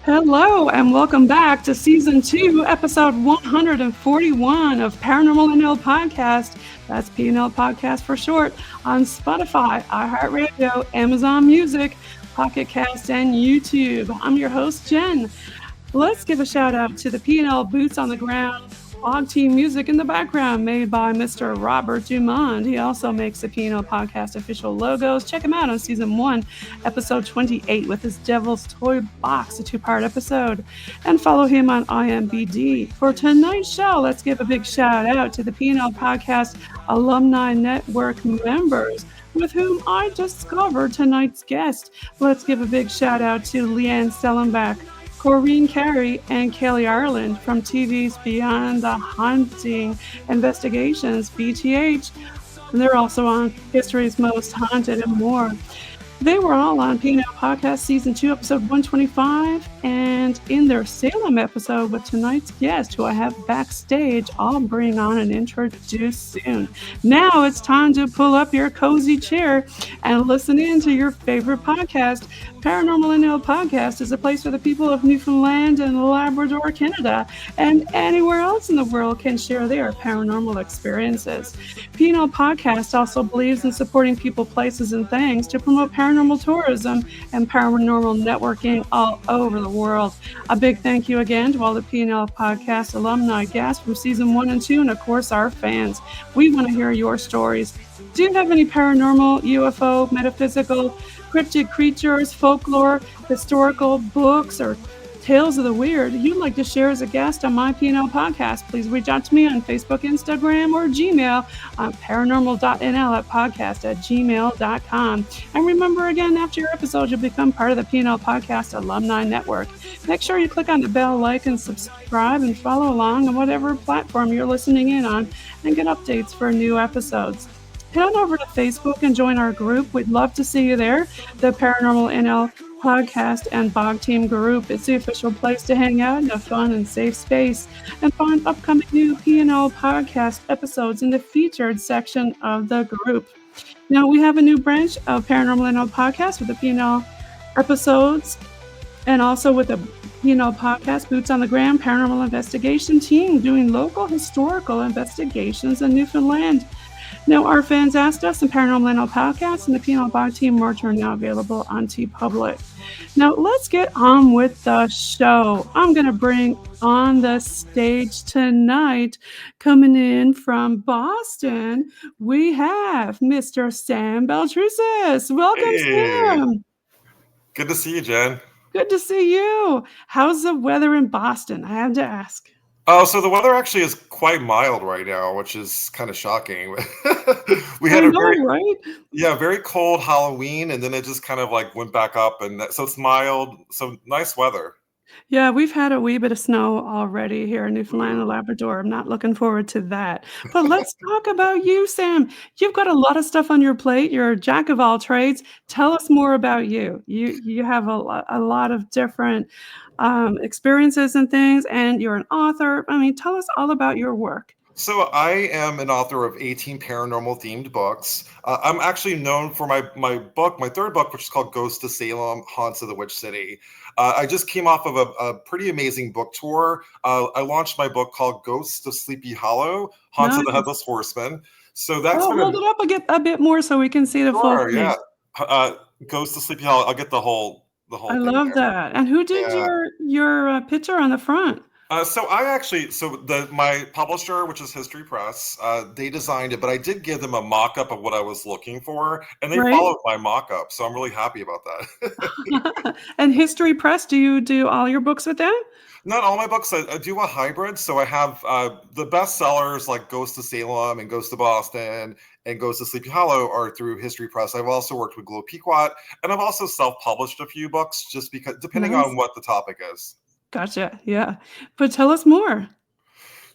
Hello and welcome back to Season 2, Episode 141 of Paranormal NL Podcast. That's P&L Podcast for short, on Spotify, iHeartRadio, Amazon Music, Pocket Cast, and YouTube. I'm your host, Jen. Let's give a shout out to the P&L Boots on the Ground blog team music in the background made by Mr. Robert Dumond. He also makes the P&L Podcast official logos. Check him out on Season 1, Episode 28 with his Devil's Toy Box, a two-part episode. And follow him on IMBD. For tonight's show, let's give a big shout out to the P&L Podcast Alumni Network members with whom I discovered tonight's guest. Let's give a big shout out to Leanne Stellenbach, Corrine Carey, and Kelly Ireland from TV's Beyond the Haunting Investigations, BTH. And they're also on History's Most Haunted and more. They were all on P&L Podcast Season 2, Episode 125, and in their Salem episode with tonight's guest, who I have backstage, I'll bring on and introduce soon. Now it's time to pull up your cozy chair and listen in to your favorite podcast. Paranormal NL Podcast is a place where the people of Newfoundland and Labrador, Canada, and anywhere else in the world can share their paranormal experiences. P&L Podcast also believes in supporting people, places, and things to promote paranormal tourism and paranormal networking all over the world. A big thank you again to all the P&L Podcast alumni guests from Season 1 and 2, and of course our fans. We want to hear your stories. Do you have any paranormal, UFO, metaphysical, cryptid creatures, folklore, historical books, or tales of the weird you'd like to share as a guest on my P&L Podcast? Please reach out to me on Facebook, Instagram, or Gmail on paranormal.nl@podcast@gmail.com. And remember, again, after your episode, you'll become part of the P&L Podcast Alumni Network. Make sure you click on the bell, like, and subscribe, and follow along on whatever platform you're listening in on, and get updates for new episodes. Head on over to Facebook and join our group. We'd love to see you there. The Paranormal NL Podcast and Bog Team group. It's the official place to hang out in a fun and safe space and find upcoming new P&L Podcast episodes in the featured section of the group. Now, we have a new branch of Paranormal NL Podcast with the P&L episodes and also with the P&L Podcast Boots on the Ground Paranormal Investigation team doing local historical investigations in Newfoundland. Now, our fans asked us, and Paranormal NL Podcast and the P&L Bog Team merch are now available on TeePublic. Now, let's get on with the show. I'm going to bring on the stage tonight, coming in from Boston, we have Mr. Sam Baltrusis. Welcome, Sam. Good to see you, Jen. Good to see you. How's the weather in Boston? I have to ask. Oh, so the weather actually is quite mild right now, which is kind of shocking. We had very cold Halloween, and then it just kind of like went back up, and so it's mild, so nice weather. Yeah, we've had a wee bit of snow already here in Newfoundland and Labrador. I'm not looking forward to that. But let's talk about you, Sam. You've got a lot of stuff on your plate. You're a jack of all trades. Tell us more about you. You have a lot of different experiences and things, and you're an author. I mean, tell us all about your work. So I am an author of 18 paranormal themed books. I'm actually known for my third book, which is called Ghosts of Salem, Haunts of the Witch City. I just came off of a pretty amazing book tour. I launched my book called Ghosts of Sleepy Hollow, Haunts of the Headless Horseman. So that's hold it up a bit more so we can see the full thing. Yeah. Ghosts of Sleepy Hollow. I'll get the whole I love that. And who did your picture on the front? My publisher, which is History Press, they designed it, but I did give them a mock-up of what I was looking for, and they followed my mock-up, so I'm really happy about that. And History Press, do you do all your books with them? Not all my books. I do a hybrid, so I have the bestsellers like Ghost of Salem and Ghost of Boston and Ghost of Sleepy Hollow are through History Press. I've also worked with Glow Pequot, and I've also self-published a few books just because, depending on what the topic is. Gotcha. Yeah. But tell us more.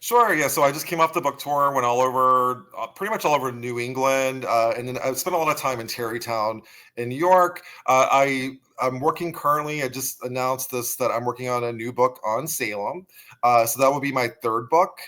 Sure. Yeah. So I just came off the book tour, went all over, pretty much all over New England. And then I spent a lot of time in Tarrytown in New York. I'm working currently, I just announced this, that I'm working on a new book on Salem. So that will be my third book.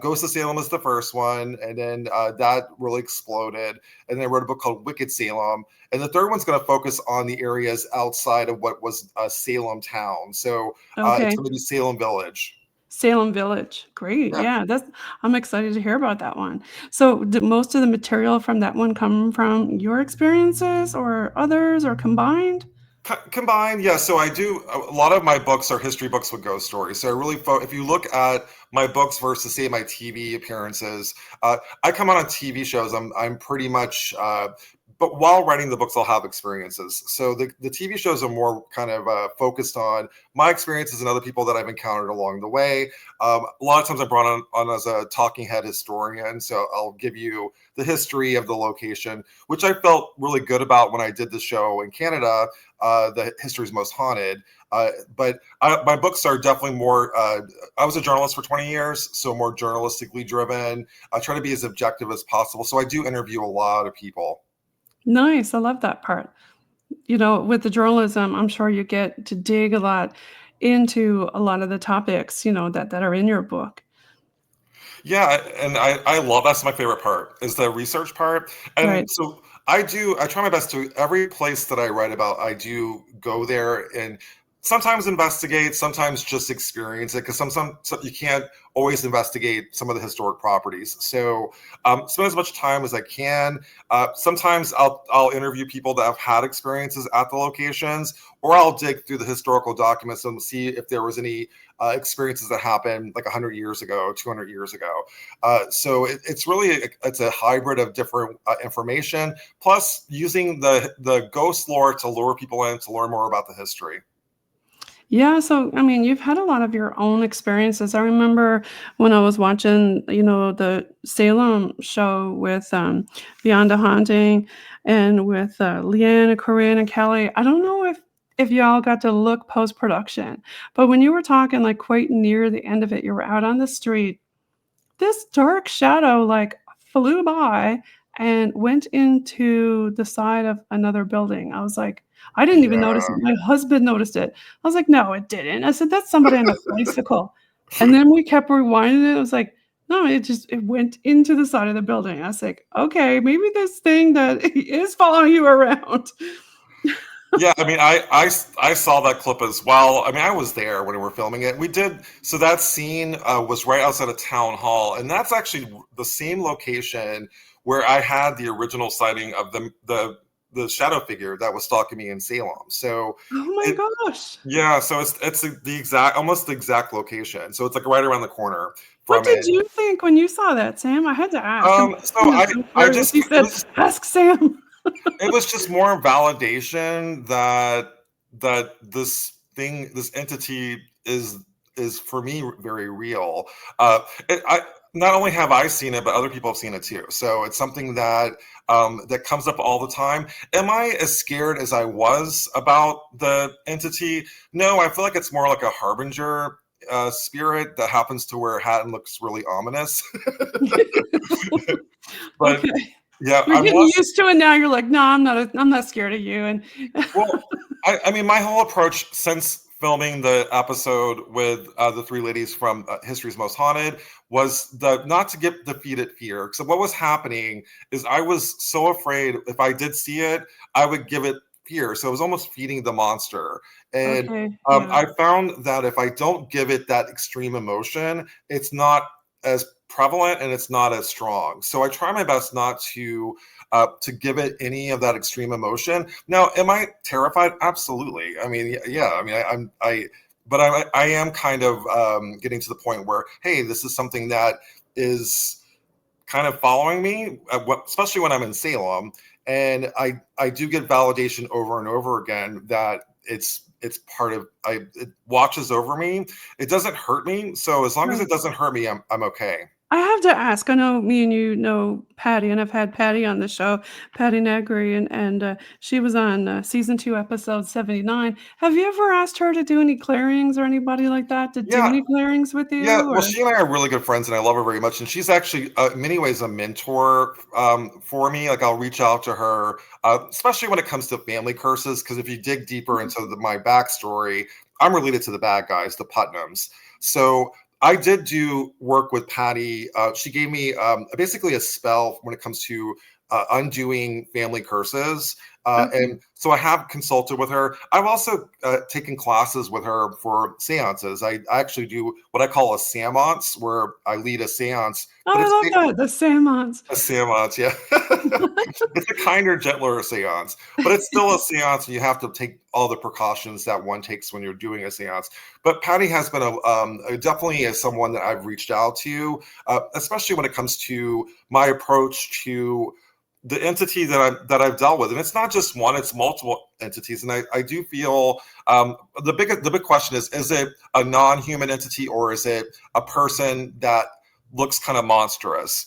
Ghost of Salem is the first one, and then that really exploded. And then I wrote a book called Wicked Salem, and the third one's going to focus on the areas outside of what was Salem town. So it's Okay. going to be Salem Village. Salem Village. Great. Yeah. Yeah, that's I'm excited to hear about that one. So, did most of the material from that one come from your experiences or others or combined? Combined, yeah. So I do a lot of my books are history books with ghost stories. So I really, if you look at my books versus say my TV appearances, I come on TV shows. I'm pretty much, but while writing the books, I'll have experiences. So the TV shows are more kind of focused on my experiences and other people that I've encountered along the way. A lot of times I'm brought on as a talking head historian, so I'll give you the history of the location, which I felt really good about when I did the show in Canada, the History's Most Haunted. But my books are definitely more, I was a journalist for 20 years, so more journalistically driven. I try to be as objective as possible. So I do interview a lot of people. Nice. I love that part. You know, with the journalism, I'm sure you get to dig a lot into a lot of the topics, that are in your book. Yeah, and I love that's my favorite part is the research part. And Right. so I try my best to every place that I write about, I do go there and sometimes investigate, sometimes just experience it because some you can't always investigate some of the historic properties. So spend as much time as I can. Sometimes I'll interview people that have had experiences at the locations, or I'll dig through the historical documents and see if there was any experiences that happened like 100 years ago, 200 years ago. So it's really it's a hybrid of different information, plus using the ghost lore to lure people in to learn more about the history. Yeah, so I mean, you've had a lot of your own experiences. I remember when I was watching, the Salem show with Beyond the Haunting and with Leanne, Corinne, and Kelly. I don't know if y'all got to look post production, but when you were talking like quite near the end of it, you were out on the street, this dark shadow like flew by and went into the side of another building. I was like, I didn't even notice it. Yeah. My husband noticed it. I was like, no, it didn't. I said, that's somebody on a bicycle. And then we kept rewinding it. I was like, no, it went into the side of the building. I was like, okay, maybe this thing that is following you around. Yeah, I mean, I saw that clip as well. I mean, I was there when we were filming it. We did so that scene was right outside of town hall, and that's actually the same location where I had the original sighting of the shadow figure that was stalking me in Salem. So Oh my it gosh. yeah, so it's the exact almost the exact location. So it's like right around the corner What from did it. you think when you saw that, Sam? I had to ask. So I'm I curious. just You said, ask Sam. it was just more validation that this entity is for me very real. I not only have I seen it, but other people have seen it too. So it's something that that comes up all the time. Am I as scared as I was about the entity? No, I feel like it's more like a harbinger spirit that happens to wear a hat and looks really ominous. But Okay. yeah, You're I'm getting less. used to it now, you're like, "No, I'm not scared of you," and Well, I mean, my whole approach since filming the episode with the three ladies from History's Most Haunted was the not to get defeated fear. So what was happening is I was so afraid if I did see it, I would give it fear. So it was almost feeding the monster. And Okay, yeah. I found that if I don't give it that extreme emotion, it's not as prevalent and it's not as strong. So I try my best not to give it any of that extreme emotion. Now, am I terrified? Absolutely. I mean, yeah. I mean, but I am kind of getting to the point where, hey, this is something that is kind of following me, especially when I'm in Salem, and I do get validation over and over again that it's part of it watches over me. It doesn't hurt me, so as long as it Right. doesn't hurt me, I'm okay. I have to ask, I know me and you know Patty, and I've had Patty on the show, Patty Negri, and she was on, season 2, episode 79. Have you ever asked her to do any clearings or anybody like that to do Yeah, any clearings with yeah, you, well, or she and I are really good friends, and I love her very much. And she's actually, in many ways, a mentor for me. Like, I'll reach out to her, especially when it comes to family curses, because if you dig deeper into my backstory, I'm related to the bad guys, the Putnams. So I did do work with Patty. She gave me basically a spell when it comes to undoing family curses. Okay. And so I have consulted with her. I've also taken classes with her for seances. I actually do what I call a seance, where I lead a seance, Oh, but I it's love that. The seance. a seance, yeah. It's a kinder, gentler seance, but it's still a seance, and you have to take all the precautions that one takes when you're doing a seance. But Patty has been definitely is someone that I've reached out to, especially when it comes to my approach to the entity that I've dealt with, and it's not just one; it's multiple entities. And I do feel the big question is it a non-human entity, or is it a person that looks kind of monstrous?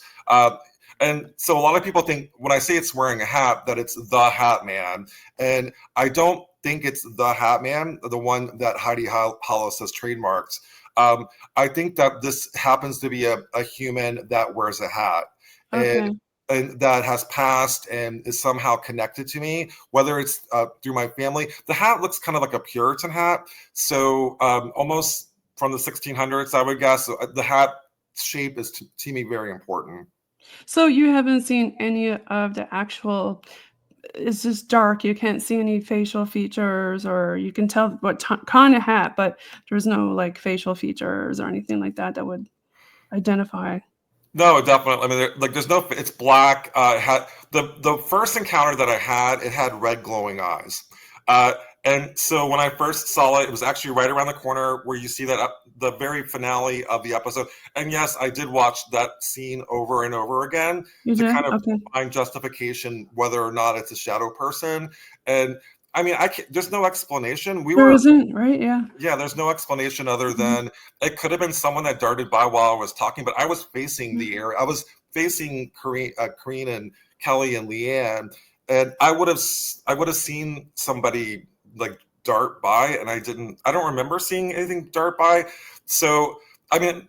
And so a lot of people think when I say it's wearing a hat that it's the Hat Man, and I don't think it's the Hat Man, the one that Heidi Hollis has trademarked. I think that this happens to be a human that wears a hat, and Okay. and that has passed and is somehow connected to me, whether it's through my family. The hat looks kind of like a Puritan hat, so almost from the 1600s, I would guess. So the hat shape is to me very important. So you haven't seen any of the actual it's just dark, you can't see any facial features, or you can tell what kind of hat, but there's no, like, facial features or anything like that that would identify. No, definitely. I mean, like, there's no. It's black. It had the first encounter that I had. It had red glowing eyes, uh, and so when I first saw it, it was actually right around the corner where you see that the very finale of the episode. And yes, I did watch that scene over and over again You to did? kind of Okay. find justification whether or not it's a shadow person. And I mean, I can't, there's no explanation. We There were isn't, right? Yeah. Yeah, there's no explanation other Mhm. than it could have been someone that darted by while I was talking, but I was facing Yeah. the area. I was facing Corrine and Kelly and Leanne, and I would have seen somebody like dart by, and I don't remember seeing anything dart by. So, I mean,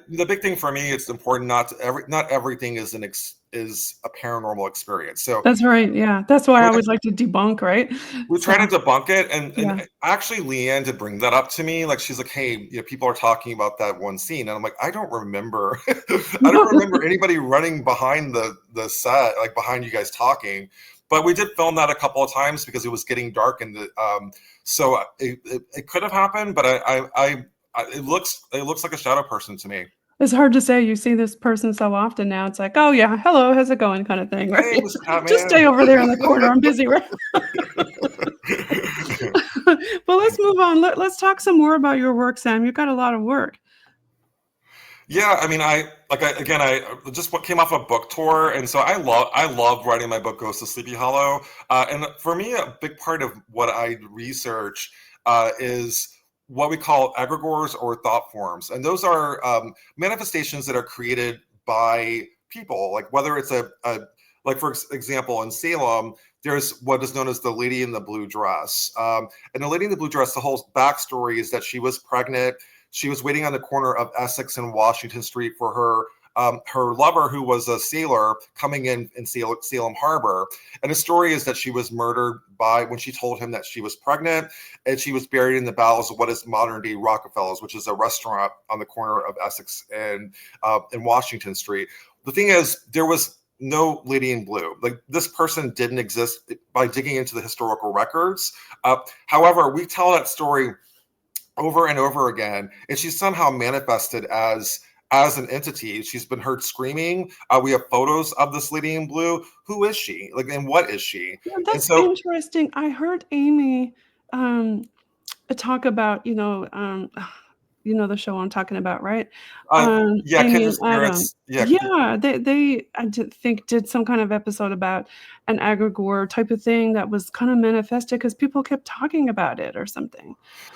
the big thing for me, it's important not everything is a paranormal experience. So That's right, yeah. That's why I always like to debunk, right? we So, try to debunk it, and yeah. actually Leanne did bring that up to me. Like, she's like, "Hey, people are talking about that one scene," and I'm like, "I don't remember. I don't remember anybody running behind the set, like behind you guys talking." But we did film that a couple of times because it was getting dark, and so it could have happened. But it looks like a shadow person to me. It's hard to say, you see this person so often now, it's like, "Oh, yeah, hello, how's it going?" kinda thing, Hey, right? Mr. "Just Catman. stay over there in the corner, I'm busy," right? But let's move on. Let's talk some more about your work, Sam. You've got a lot of work. Yeah, I mean, I just came off a book tour, and so I love writing my book, Ghost of Sleepy Hollow. And for me, a big part of what I research is what we call egregores or thought forms, and those are manifestations that are created by people, like whether it's like for example in Salem. There's what is known as the Lady in the Blue Dress. And the Lady in the Blue Dress, the whole backstory is that she was pregnant. She was waiting on the corner of Essex and Washington Street for her lover, who was a sailor coming in Salem Harbor. And the story is that she was murdered by when she told him that she was pregnant, and she was buried in the bowels of what is modern day Rockefeller's, which is a restaurant on the corner of Essex and Washington Street. The thing is, there was no Lady in Blue. Like, this person didn't exist by digging into the historical records. However, we tell that story over and over again, and she's somehow manifested as an entity. She's been heard screaming. We have photos of this Lady in Blue. Who is she? Like, and what is she? Yeah, And that's so, interesting. I heard Amy, um, talk about, you know the show I'm talking about, right? yeah, Amy kindred and Adam. spirits. Yeah, Yeah, they I did some kind of episode about an egregore type of thing that was kinda manifested because people kept talking about it or something.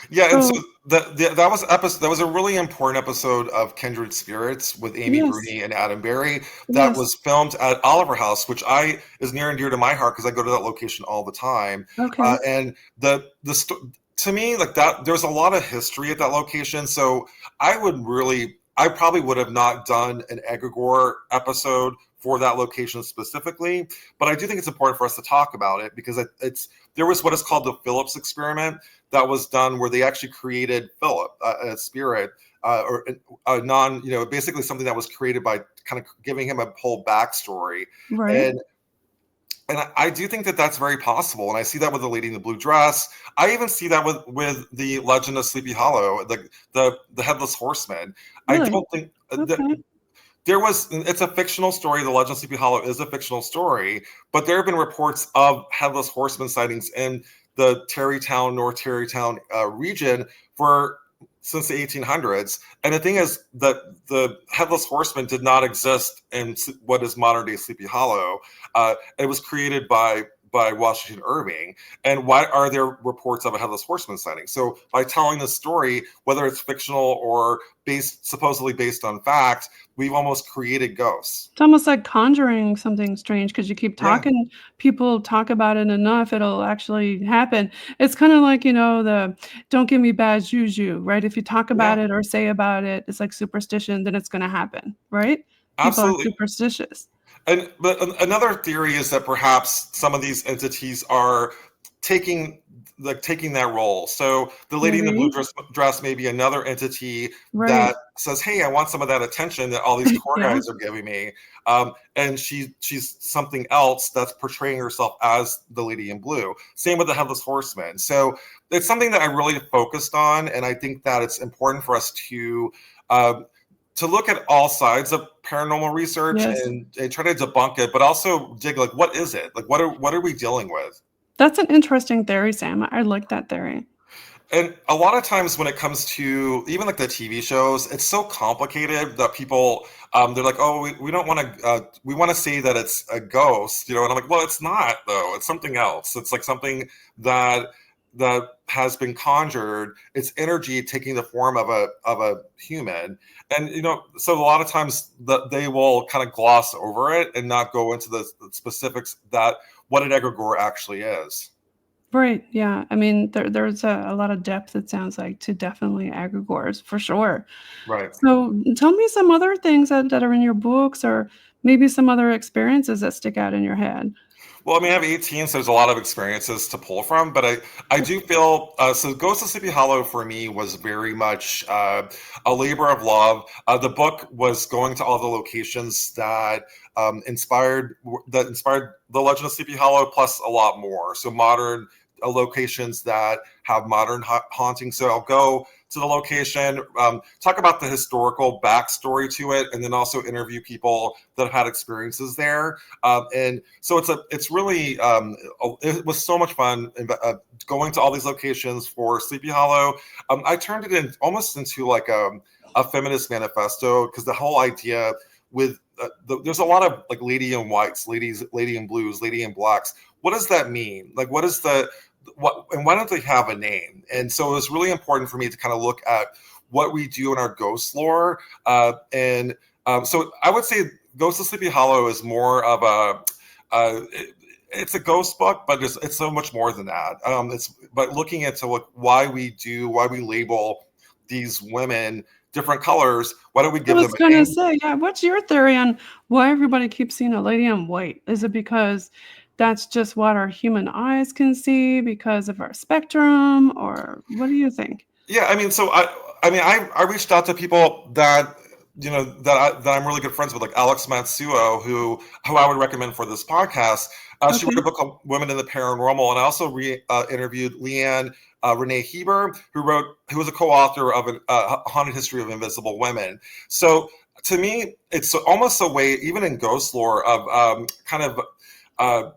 yeah, and so So that was a really important episode of Kindred Spirits with Amy yes, Bruni and Adam Berry that yes, was filmed at Oliver House, which I is near and dear to my heart because I go to that location all the time. okay. And to me, like, that, there's a lot of history at that location. So I probably would have not done an egregore episode for that location specifically, but I do think it's important for us to talk about it because there was what is called the Phillips experiment that was done where they actually created Philip, a spirit, or a non, basically something that was created by kind of giving him a whole backstory. Right. And I do think that that's very possible, and I see that with the Lady in the Blue Dress. I even see that with the Legend of Sleepy Hollow, the Headless Horseman. I Really? don't think that Okay. it's a fictional story. The Legend of Sleepy Hollow is a fictional story, but there have been reports of Headless Horseman sightings in the Tarrytown, North Tarrytown region for since the 1800s. And the thing is that the Headless Horseman did not exist in what is modern day Sleepy Hollow. It was created by Washington Irving. And why are there reports of a Headless Horseman sighting? So by telling the story, whether it's fictional or supposedly based on fact, we've almost created ghosts. It's almost like conjuring something strange because you keep Yeah, talking, people talk about it enough, it'll actually happen. It's kinda like, the "Don't give me bad juju," right? If you talk about yeah, it or say about it, it's like superstition, then it's gonna happen, right? People are absolutely. superstitious. And but another theory is that perhaps some of these entities are taking taking that role. So the Lady in the Blue Maybe? dress may be another entity Right. that says, "Hey, I want some of that attention that all these core Yeah. guys are giving me." And she's something else that's portraying herself as the Lady in Blue. Same with the Headless Horseman. So it's something that I really focused on, and I think that it's important for us um, to look at all sides of paranormal research Yes. and try to debunk it, but also dig like what is it? Like what are we dealing with? That's an interesting theory, Sam. I like that theory. And a lot of times when it comes to even like the TV shows, it's so complicated that people they're like, oh, we don't want to we want to say that it's a ghost, and I'm like, well, it's not though. It's something else. It's like something that has been conjured. It's energy taking the form of a human, and so a lot of times that they will kind of gloss over it and not go into the specifics that what an egregore actually is. Right, yeah. I mean, there's a lot of depth, it sounds like, to definitely egregores, for sure. Right. So, tell me some other things that are in your books or maybe some other experiences that stick out in your head. Well, I mean, I have 18, so there's a lot of experiences to pull from, but I do feel so. Ghost of Sleepy Hollow for me was very much a labor of love. The book was going to all the locations that inspired the Legend of Sleepy Hollow, plus a lot more. So modern locations that have modern hauntings. So I'll go to the location, talk about the historical backstory to it, and then also interview people that have had experiences there. And so it's really it was so much fun going to all these locations for Sleepy Hollow. I turned it in almost into like a feminist manifesto because the whole idea with there's a lot of like lady in whites, lady in blues, lady in blacks. What does that mean? Like, what is what, and why don't they have a name? And so it was really important for me to kind of look at what we do in our ghost lore. So I would say Ghost of Sleepy Hollow is more of it's a ghost book, but it's so much more than that. But looking into why we label these women different colors. Why don't we I give them was a gonna name? say, yeah, what's your theory on why everybody keeps seeing a lady in white? Is it because that's just what our human eyes can see because of our spectrum, or what do you think? Yeah, I mean, I reached out to people that that I'm really good friends with, like Alex Matsuo, who I would recommend for this podcast. She wrote a Okay. book called Women in the Paranormal, and I also interviewed Leanne Renee Heber, who was a co-author of a Haunted History of Invisible Women. So to me, it's almost a way, even in ghost lore, of kind of uh,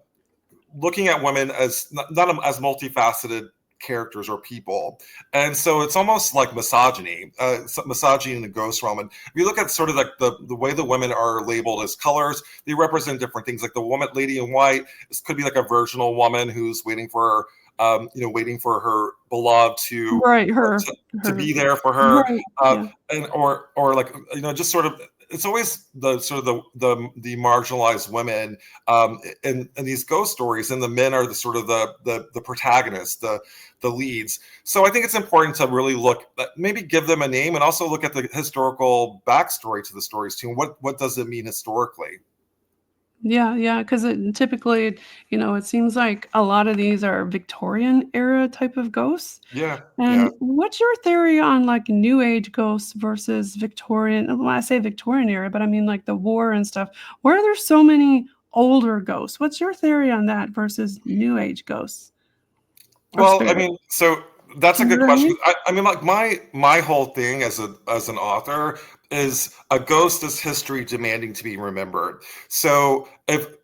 looking at women as not as multifaceted characters or people. And so it's almost like misogyny in the ghost realm. And if you look at sort of like the way the women are labeled as colors, they represent different things. Like the woman, lady in white, this could be like a virginal woman who's waiting for her beloved Right, to her be there for her, right, yeah. and or like just sort of it's always the sort of the marginalized women in these ghost stories, and the men are the sort of the protagonists, the leads. So I think it's important to really maybe give them a name, and also look at the historical backstory to the stories too. And what does it mean historically? Yeah, because typically, it seems like a lot of these are Victorian era type of ghosts. Yeah, And yeah. what's your theory on like New Age ghosts versus Victorian? Well, I say Victorian era, but I mean like the war and stuff. Why are there so many older ghosts? What's your theory on that versus New Age ghosts or Well, I spirit? mean, so that's a You know good what I question. mean? I mean, like my whole thing as an author is a ghost is history demanding to be remembered. So if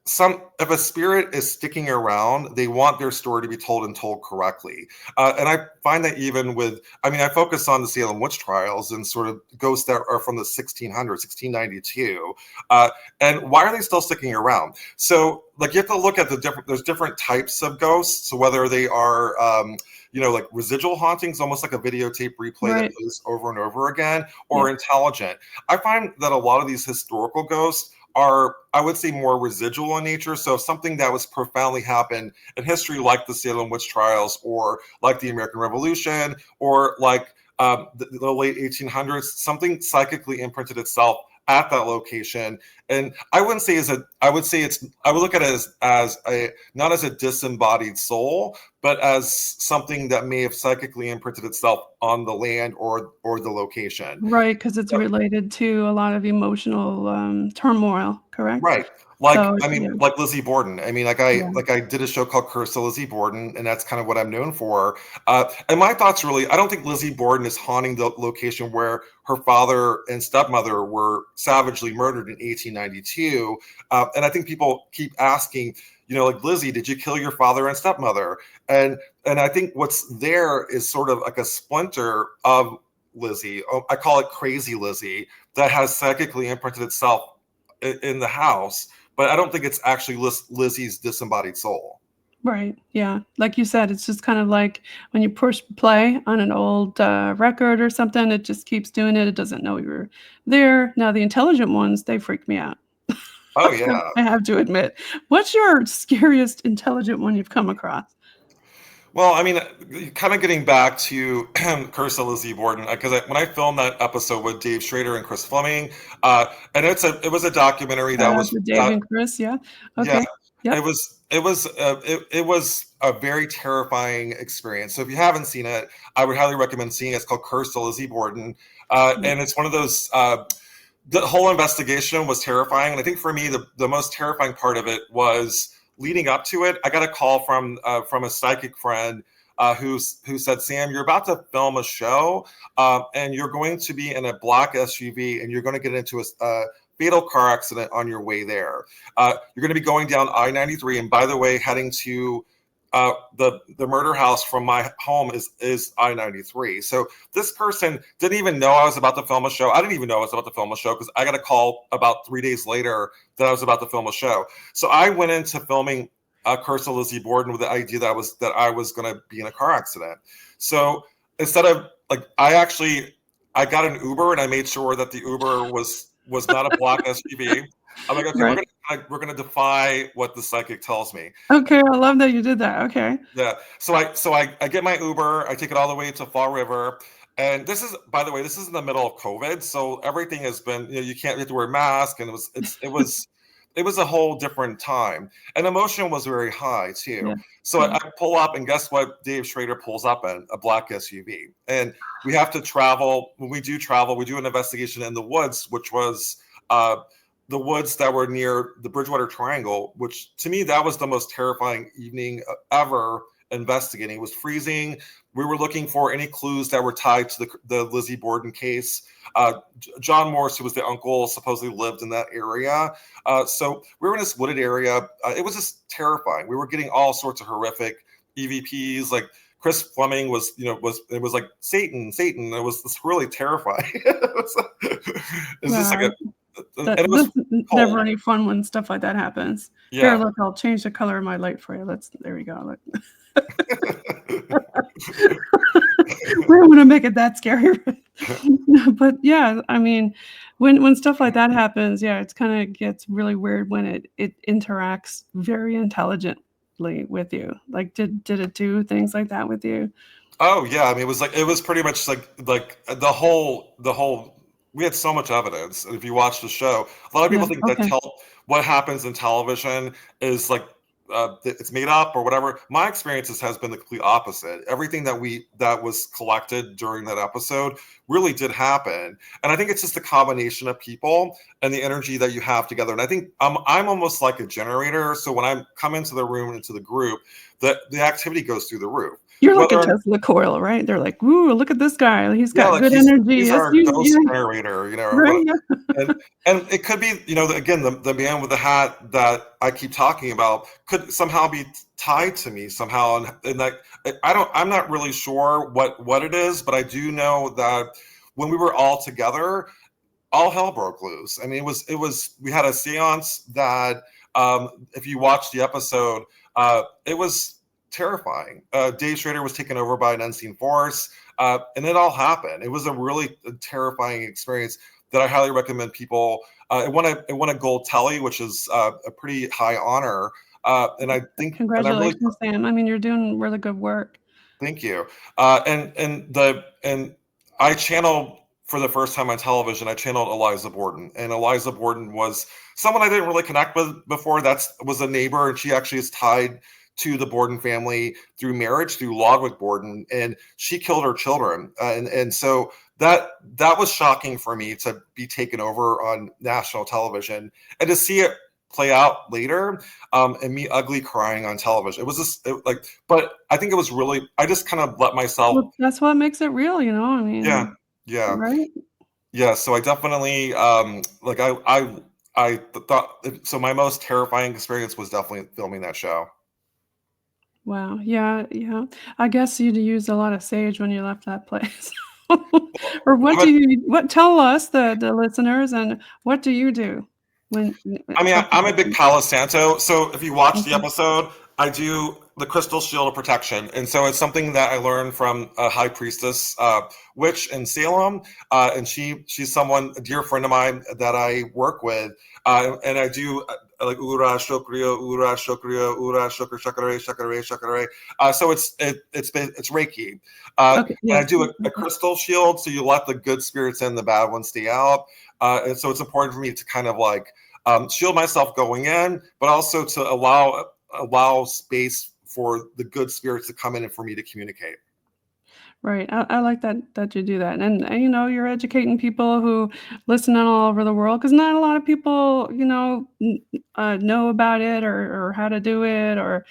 a spirit is sticking around, they want their story to be told and told correctly. And I find that even with, I mean, I focus on the Salem witch trials and sort of ghosts that are from the 1600s, 1692. Uh, and why are they still sticking around? So like you have to look at there's different types of ghosts. So whether they are like residual hauntings, almost like a videotape replay that Right. plays over and over again, Yeah. or intelligent. I find that a lot of these historical ghosts are, I would say, more residual in nature. So something that was profoundly happened in history, like the Salem witch trials, or like the American Revolution, or like the late 1800s, something psychically imprinted itself at that location. And I wouldn't say I would say I would look at it as a not as a disembodied soul, but as something that may have psychically imprinted itself on the land or the location. Right, because it's So, related to a lot of emotional turmoil, correct? right. Like, So, I mean, yeah, like Lizzie Borden. I mean, yeah. like I did a show called Curse of Lizzie Borden, and that's kind of what I'm known for. And my thoughts really, I don't think Lizzie Borden is haunting the location where her father and stepmother were savagely murdered in 1892. And I think people keep asking, like Lizzie, did you kill your father and stepmother? And I think what's there is sort of like a splinter of Lizzie. Oh, I call it Crazy Lizzie, that has psychically imprinted itself in the house, but I don't think it's actually Lizzie's disembodied soul. Right. Yeah. Like you said, it's just kind of like when you push play on an old record or something, it just keeps doing it. It doesn't know you're there. Now, the intelligent ones, they freak me out. Oh yeah. I have to admit. What's your scariest intelligent one you've come across? Well, I mean, kind of getting back to Curse of Lizzie Borden, because when I filmed that episode with Dave Schrader and Chris Fleming, and it was a documentary Shout that out was to Dave and Chris. Yeah. yeah, Okay. Yep. it was a very terrifying experience. So if you haven't seen it, I would highly recommend seeing it. It's called Curse of Lizzie Borden, Yep. and it's one of those. The whole investigation was terrifying, and I think for me the most terrifying part of it was leading up to it. I got a call from a psychic friend who said, "Sam, you're about to film a show, and you're going to be in a black SUV, and you're going to get into a fatal car accident on your way there. You're going to be going down I-93, and by the way, heading to the murder house from my home is I-93." So this person didn't even know I was about to film a show. I didn't even know I was about to film a show because I got a call about 3 days later that I was about to film a show. So I went into filming Curse of Lizzie Borden with the idea that I was going to be in a car accident. So instead of like, I got an Uber and I made sure that the Uber was not a black SUV. I'm like, okay, Right. we're gonna defy what the psychic tells me. Okay. I love that you did that. Okay. Yeah. So I get my Uber, I take it all the way to Fall River. And this is, by the way, this is in the middle of COVID. So everything has been, you have to wear a mask, and it was a whole different time. And emotion was very high too. Yeah. So Yeah. I pull up, and guess what Dave Schrader pulls up in? A black SUV. And we have to travel. When we do travel, we do an investigation in the woods, which was uh the woods that were near the Bridgewater Triangle, which to me, that was the most terrifying evening ever investigating. It was freezing. We were looking for any clues that were tied to the Lizzie Borden case. John Morse, who was the uncle, supposedly lived in that area. So we were in this wooded area. It was just terrifying. We were getting all sorts of horrific EVPs. Like Chris Fleming it was like Satan, Satan. It was this really terrifying. It's just like Yeah. and That it was that's never cold. any fun when stuff like that happens. Here, Yeah. look, I'll change the color of my light for you. There we go. Look. We don't wanna make it that scary. But yeah, I mean, when stuff like that happens, yeah, it's kinda gets really weird when it interacts very intelligently with you. Like, did it do things like that with you? Oh yeah, I mean it was pretty much like the whole we had so much evidence. And if you watch the show, a lot of Yeah, people think that okay. what happens in television is like it's made up or whatever. My experiences has been the complete opposite. Everything that was collected during that episode really did happen, and I think it's just a combination of people and the energy that you have together. And I think I'm almost like a generator. So when I come into the room, into the group, the activity goes through the roof. You're like a Tesla coil, right? They're like, "Ooh, look at this guy. He's got good he's energy." our ghost generator, Right. and it could be, again, the man with the hat that I keep talking about could somehow be tied to me somehow, and like I'm not really sure what it is, but I do know that when we were all together, all hell broke loose. I mean, it was we had a seance that if you watch the episode, it was terrifying. Dave Schrader was taken over by an unseen force, and it all happened. It was a really terrifying experience that I highly recommend people. It won a gold telly, which is a pretty high honor. And I think congratulations, Sam. I mean, you're doing really good work. Thank you. And I channeled for the first time on television. I channeled Eliza Borden, and Eliza Borden was someone I didn't really connect with before. Was a neighbor, and she actually is tied to the Borden family through marriage, through Lodwick Borden, and she killed her children. And so that was shocking for me to be taken over on national television and to see it play out later, and me ugly crying on television. It was just but I think it was really, I just kind of let myself. Well, that's what makes it real, I mean. Yeah. Right. Yeah. So I definitely, I thought, so my most terrifying experience was definitely filming that show. Wow. Yeah. I guess you'd used a lot of sage when you left that place. Or tell us, the listeners, and what do you do when? I mean, I'm a big Palo Santo. So if you watch the episode, I do the crystal shield of protection. And so it's something that I learned from a high priestess witch in Salem. And she's a dear friend of mine that I work with. And I do like Ura Shokriyo, Ura Shokriyo, Ura Shokr Shakare, Shakare, Shakare. So it's Reiki. Okay, and I do a crystal shield, so you let the good spirits in, the bad ones stay out. And so it's important for me to kind of like shield myself going in, but also to allow space for the good spirits to come in and for me to communicate. Right. I like that you do that. And you're educating people who listen all over the world, because not a lot of people, know about it, or how to do it, or,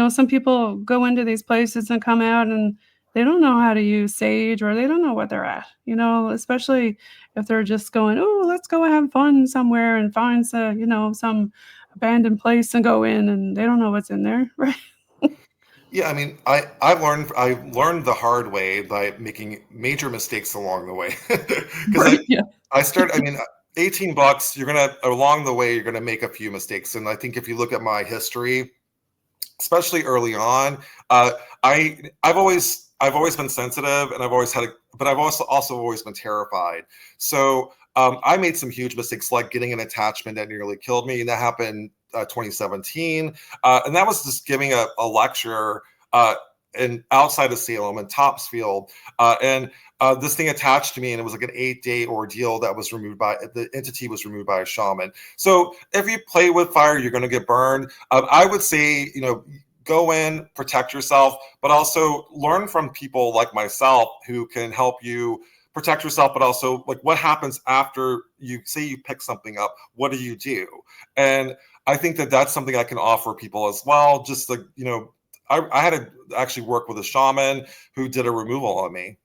some people go into these places and come out and they don't know how to use sage, or they don't know what they're at, especially if they're just going, "Oh, let's go have fun somewhere and find some abandoned place and go in," and they don't know what's in there. Right. Yeah, I mean, I learned the hard way by making major mistakes along the way. Because I started, I mean, $18, along the way, you're gonna make a few mistakes. And I think if you look at my history, especially early on, I've always been sensitive, and but I've also always been terrified. So I made some huge mistakes, like getting an attachment that nearly killed me, and that happened 2017, and that was just giving a lecture in outside of Salem in Topsfield, and this thing attached to me, and it was like an 8-day ordeal that was the entity was removed by a shaman. So if you play with fire, you're going to get burned. I would say, go in, protect yourself, but also learn from people like myself who can help you protect yourself, but also like what happens after you pick something up, what do you do? And I think that's something I can offer people as well. Just like, I had to actually work with a shaman who did a removal on me.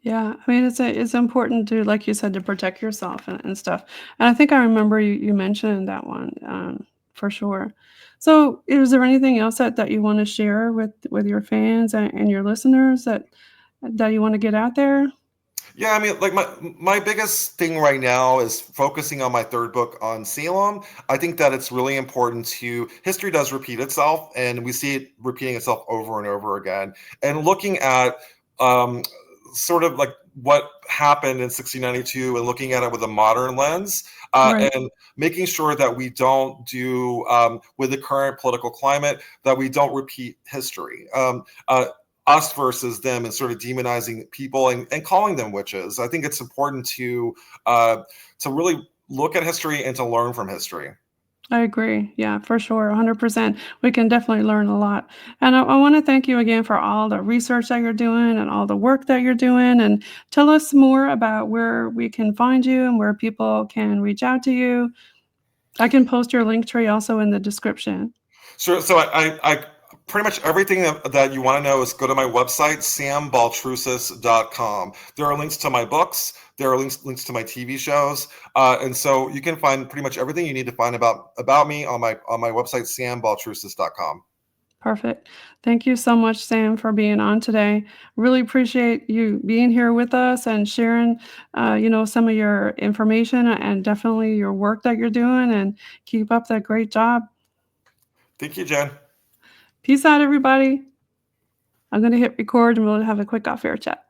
Yeah, I mean, it's important to, like you said, to protect yourself and stuff. And I think I remember you mentioned that one, for sure. So, is there anything else that you want to share with your fans and your listeners that you want to get out there? Yeah, I mean, like my biggest thing right now is focusing on my third book on Salem. I think that it's really important history does repeat itself, and we see it repeating itself over and over again. And looking at sort of like what happened in 1692 and looking at it with a modern lens, Right. and making sure that we don't do, with the current political climate, that we don't repeat history. Us versus them, and sort of demonizing people and calling them witches. I think it's important to really look at history and to learn from history. I agree. Yeah, for sure. 100%. We can definitely learn a lot. And I want to thank you again for all the research that you're doing and all the work that you're doing. And tell us more about where we can find you and where people can reach out to you. I can post your link tree also in the description. Sure. So I pretty much everything that you want to know is go to my website, sambaltrusis.com. There are links to my books. There are links to my TV shows, and so you can find pretty much everything you need to find about me on my website, sambaltrusis.com. Perfect. Thank you so much, Sam, for being on today. Really appreciate you being here with us and sharing, some of your information and definitely your work that you're doing. And keep up that great job. Thank you, Jen. Peace out, everybody. I'm going to hit record and we'll have a quick off air chat.